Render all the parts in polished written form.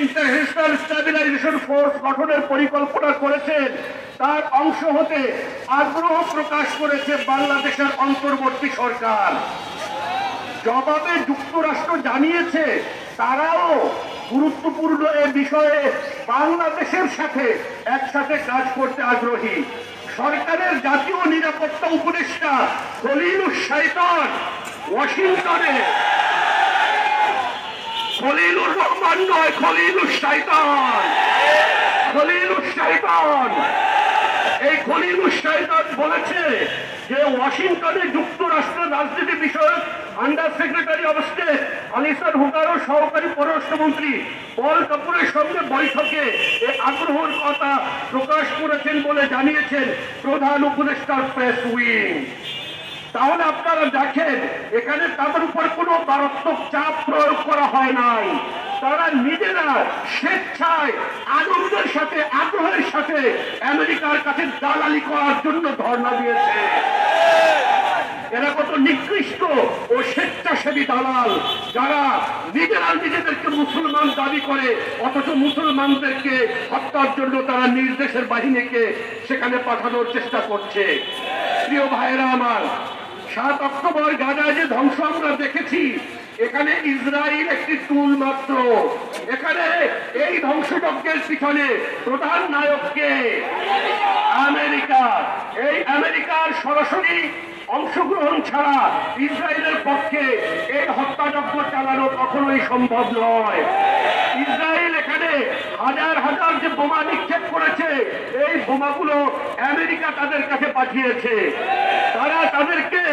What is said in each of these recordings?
International stabilisation force গঠনের পরিকল্পনা করেছেন তার অংশ হতে আগ্রহ প্রকাশ করেছে বাংলাদেশের অন্তর্বর্তী সরকার। জবাবে যুক্তরাষ্ট্র জানিয়েছে তারাও গুরুত্বপূর্ণ এ বিষয়ে বাংলাদেশের সাথে একসাথে কাজ করতে আগ্রহী। সরকারের জাতীয় নিরাপত্তা উপদেষ্টা খলিলুর শয়তান ওয়াশিংটনে, খলিলুর রহমান নয়, খলিলুর শয়তান, খলিলুর শয়তান, এই খলিলুর শয়তান বলেছে যে ওয়াশিংটনে যুক্তরাষ্ট্রের রাজনীতি বিষয়ক under secretary of state Alison Hooker ও সহকারী পররাষ্ট্রমন্ত্রী পল কাপুরের সঙ্গে বৈঠকে এই আগ্রহের কথা প্রকাশ করেছেন বলে জানিয়েছেন প্রধান উপদেষ্টার প্রেস উইং। তাহলে আপনারা দেখেন এখানে তাদের উপর কোনো মারাত্মক চাপ প্রয়োগ করা হয় নাই। তারা নিজেরা স্বেচ্ছায় আনন্দের সাথে আগ্রহের সাথে আমেরিকার কাছে দালালি করার জন্য ধর্ণা দিয়েছে। এরা কত নিকৃষ্ট ও স্বেচ্ছাসেবী দালাল, যারা নিজেরা নিজেদেরকে মুসলমান দাবি করে অথচ মুসলমানদেরকে হত্যার জন্য তারা নিজ দেশের বাহিনীকে সেখানে পাঠানোর চেষ্টা করছে। প্রিয় ভাইরা আমার, 7 অক্টোবর গাজায় যে ধ্বংস আমরা দেখেছি, এখানে ইসরায়েল একটি টুল মাত্র। এখানে এই ধ্বংসযজ্ঞের পিছনে প্রধান নায়ককে আমেরিকা। এই আমেরিকার সরাসরি অংশগ্রহণ ছাড়া ইসরায়েলের পক্ষে এই হত্যাযজ্ঞ চালানো কখনোই সম্ভব নয়। ইসরায়েল এখানে হাজার হাজার যে বোমা নিক্ষেপ করেছে, এই বোমাগুলো আমেরিকা তাদের কাছে পাঠিয়েছে। তারা তাদেরকে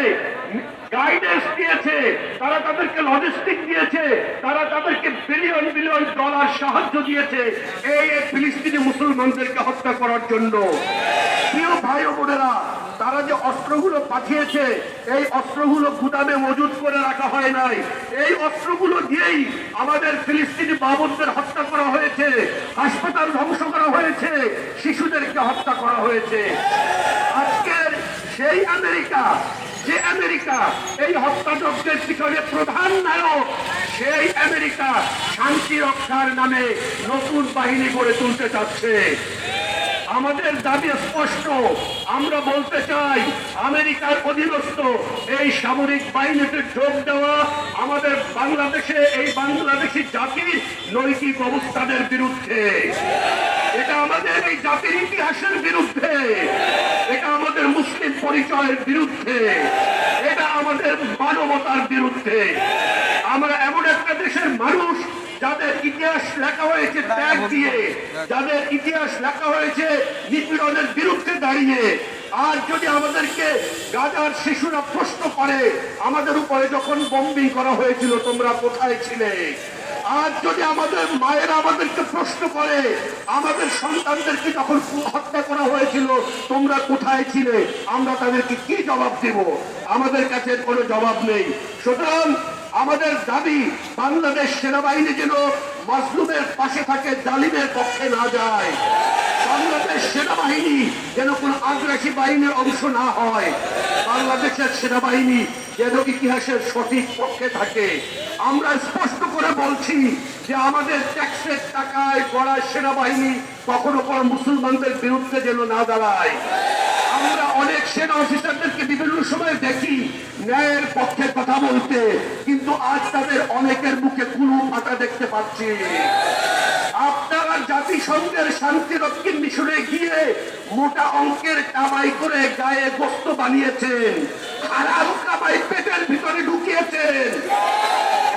গাইডেন্স দিয়েছে, তারা তাদেরকে লজিস্টিক দিয়েছে, তারা তাদেরকে বিলিয়ন বিলিয়ন ডলার সাহায্য দিয়েছে এই ফিলিস্তিনি মুসলমানদেরকে হত্যা করার জন্য। প্রিয় ভাই ও বোনেরা, তারা যে অস্ত্রগুলো পাঠিয়েছে এই অস্ত্রগুলো গুদামে মজুদ করে রাখা হয় নাই। এই অস্ত্রগুলো দিয়েই আমাদের ফিলিস্তিনি বাবুদের হত্যা করা হয়েছে, হাসপাতাল ধ্বংস করা হয়েছে, শিশুদেরকে হত্যা করা হয়েছে। আজকের সেই আমেরিকা, যে আমেরিকা এই হত্যাযজ্ঞের পিছনে প্রধান নায়ক, সেই আমেরিকা শান্তি রক্ষার নামে নতুন বাহিনী গড়ে তুলতে চাচ্ছে। আমাদের দাবি স্পষ্ট, আমরা বলতে চাই আমেরিকার অধীনস্থ এই সামরিক বাহিনীতে যোগ দেওয়া আমাদের বাংলাদেশে এই বাংলাদেশি জাতির নৈতিক অবস্থানের বিরুদ্ধে। এটা আমাদের এই জাতির ইতিহাসের বিরুদ্ধে, এটা আমাদের মুসলিম পরিচয়ের বিরুদ্ধে, এটা আমাদের মানবতার বিরুদ্ধে। আমরা এমন একটা দেশের মানুষ যাদের ইতিহাস লেখা হয়েছে ত্যাগ দিয়ে, যাদের ইতিহাস লেখা হয়েছে নিপীড়নের বিরুদ্ধে দাঁড়িয়ে। আর যদি আমাদেরকে গাজার শিশুরা প্রশ্ন করে আমাদের উপরে যখন বম্বিং করা হয়েছিল তোমরা কোথায় ছিলে, আর যদি আমাদের মায়েরা আমাদেরকে প্রশ্ন করে আমাদের সন্তানদেরকে যখন হত্যা করা হয়েছিল তোমরা কোথায় ছিলে, আমরা তাদেরকে কি জবাব দেব? আমাদের কাছে কোনো জবাব নেই। সুতরাং আমাদের দাবি বাংলাদেশ সেনাবাহিনী যেন মাজলুমের পাশে থাকে, জালিমের পক্ষে না যায়। বাংলাদেশ সেনাবাহিনী যেন কোনো আগ্রাসী বাহিনীর অংশ না হয়। বাংলাদেশের সেনাবাহিনী যেন ইতিহাসের সঠিক পক্ষে থাকে। আমরা স্পষ্ট করে বলছি যে আমাদের ট্যাক্সের টাকায় গড়া সেনাবাহিনী কখনো কোনো মুসলমানদের বিরুদ্ধে যেন না দাঁড়ায়। আমরা অনেক সেনা অফিসারদেরকে বিভিন্ন সময় দেখি ন্যায়ের পক্ষে কথা বলতে, কিন্তু আজ তাদের অনেকের মুখে কুলু ফাটা দেখতে পাচ্ছি। আপনারা জাতিসংঘের শান্তিরক্ষী মিশনে গিয়ে মোটা অঙ্কের কামাই করে গায়ে গোস্ত বানিয়েছেন, হারাম কামাই পেটের ভিতরে ঢুকিয়েছেন।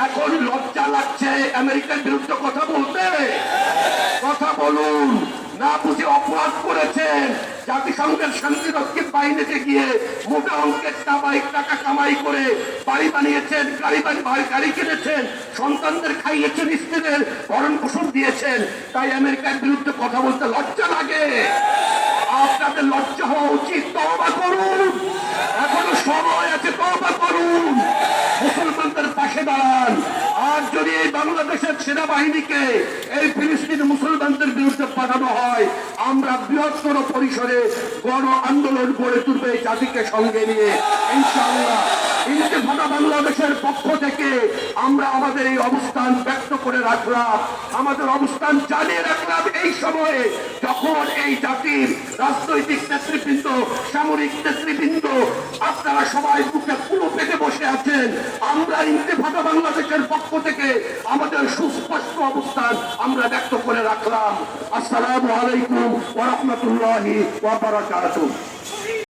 এখন লজ্জা লাগছে আমেরিকার বিরুদ্ধে কথা বলতে? কথা বলুন। না বুঝে অপরাধ করেছেন, জাতিসংঘের শান্তিরক্ষী বাহিনীতে গিয়ে মোটা অঙ্কের টাকা কামাই করে বাড়ি বানিয়েছেন, গাড়ি কিনেছেন, সন্তানদের খাইয়েছেন, স্ত্রীদের ভরণ পোষণ দিয়েছেন, তাই আমেরিকার বিরুদ্ধে কথা বলতে লজ্জা লাগে? আপনাদের লজ্জা হওয়া উচিত। তওবা করুন, এখনো সময় আছে, তওবা করুন, মুসলমানদের পাশে দাঁড়ান। আর যদি এই বাংলাদেশের সেনাবাহিনীকে এই ফিলিস্তিন মুসলমানদের বিরুদ্ধে পাঠানো হয়, আমরা বৃহত্তর পরিসরে গণ আন্দোলন গড়ে তুলবে এই জাতিকে সঙ্গে নিয়ে ইনশাআল্লাহ। ইন্তেফাদা বাংলাদেশের পক্ষ থেকে আমরা আমাদের এই অবস্থান ব্যক্ত করে রাখলাম, আমাদের অবস্থান জানিয়ে রাখলাম এই সময়ে যখন এই জাতির রাজনৈতিক নেতৃবৃন্দ, সামরিক নেতৃবৃন্দ আপনারা সবাই বুকে পুরো পেটে বসে আছেন। আমরা ইন্তেফাদা বাংলাদেশের পক্ষ থেকে আমাদের সুস্পষ্ট অবস্থান আমরা ব্যক্ত করে রাখলাম। আসসালামু আলাইকুম ওয়া রাহমাতুল্লাহি ওয়া বারাকাতুহু।